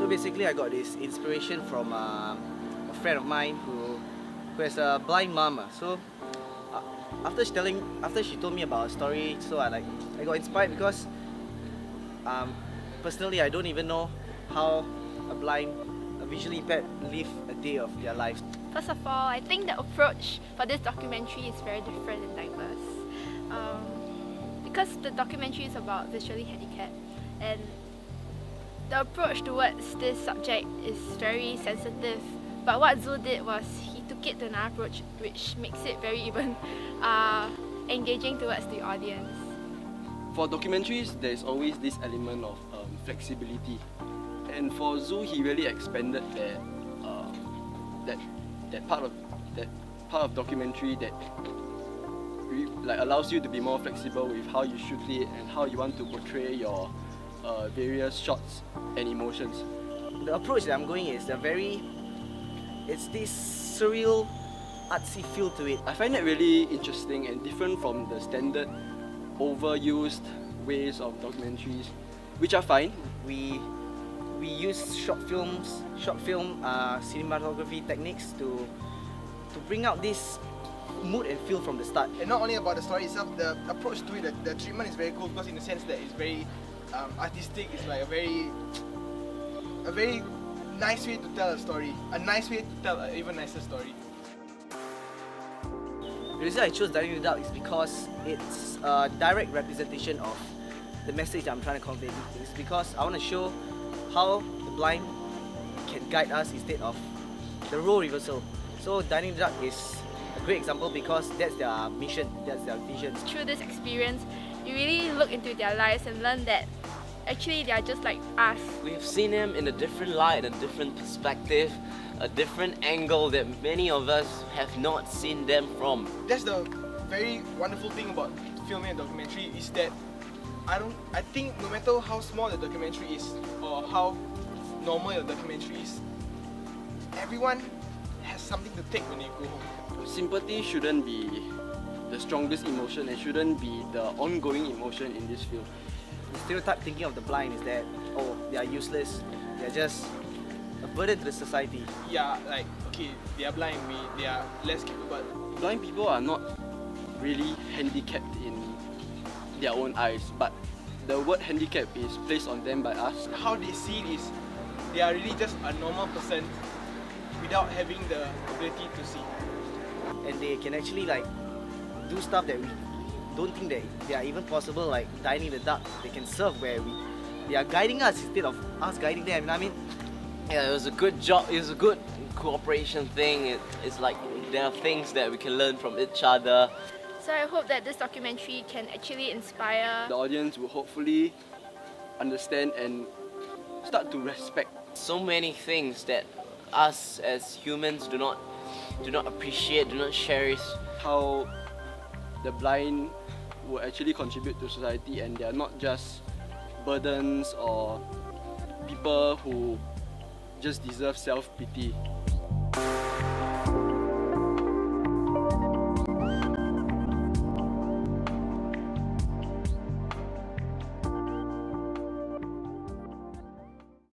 So basically, I got this inspiration from a friend of mine who has a blind mom. So after she told me about her story, so I got inspired because personally I don't even know how a visually impaired live a day of their lives. First of all, I think the approach for this documentary is very different and diverse. Because the documentary is about visually handicapped, and the approach towards this subject is very sensitive. But what Zul did was he took it to another approach which makes it very even engaging towards the audience. For documentaries, there's always this element of flexibility, and for Zul, he really expanded that part of documentary that allows you to be more flexible with how you shoot it and how you want to portray your various shots and emotions. The approach that I'm going is it's this surreal, artsy feel to it. I find that really interesting and different from the standard overused ways of documentaries, which are fine. We use short film cinematography techniques to bring out this mood and feel from the start. And not only about the story itself, the approach to it, the treatment is very cool because in the sense that it's very artistic. It's like a very nice way to tell a story, a nice way to tell an even nicer story. The reason I chose Dining in the Dark is because it's a direct representation of the message that I'm trying to convey. It's because I want to show how the blind can guide us instead of the role reversal. So Dining in the Dark is a great example because that's their mission, that's their vision. Through this experience, you really look into their lives and learn that actually they are just like us. We've seen them in a different light, a different perspective, a different angle that many of us have not seen them from. That's the very wonderful thing about filming a documentary is that I think no matter how small the documentary is or how normal the documentary is, everyone has something to take when you go home. Sympathy shouldn't be the strongest emotion and shouldn't be the ongoing emotion in this film. The stereotype thinking of the blind is that, oh, they are useless, they are just a burden to the society. Yeah, like, okay, they are blind, they are less capable. Blind people are not really handicapped in their own eyes, but the word handicap is placed on them by us. How they see it is, they are really just a normal person without having the ability to see. And they can actually do stuff that we don't think that they are even possible, like Dining in the Dark. They can serve where they are guiding us instead of us guiding them. You know what I mean? Yeah, it was a good job, it was a good cooperation thing. It's like there are things that we can learn from each other. So I hope that this documentary can actually inspire The audience will hopefully understand and start to respect. So many things that us as humans do not appreciate, do not cherish. How the blind will actually contribute to society and they are not just burdens or people who just deserve self-pity.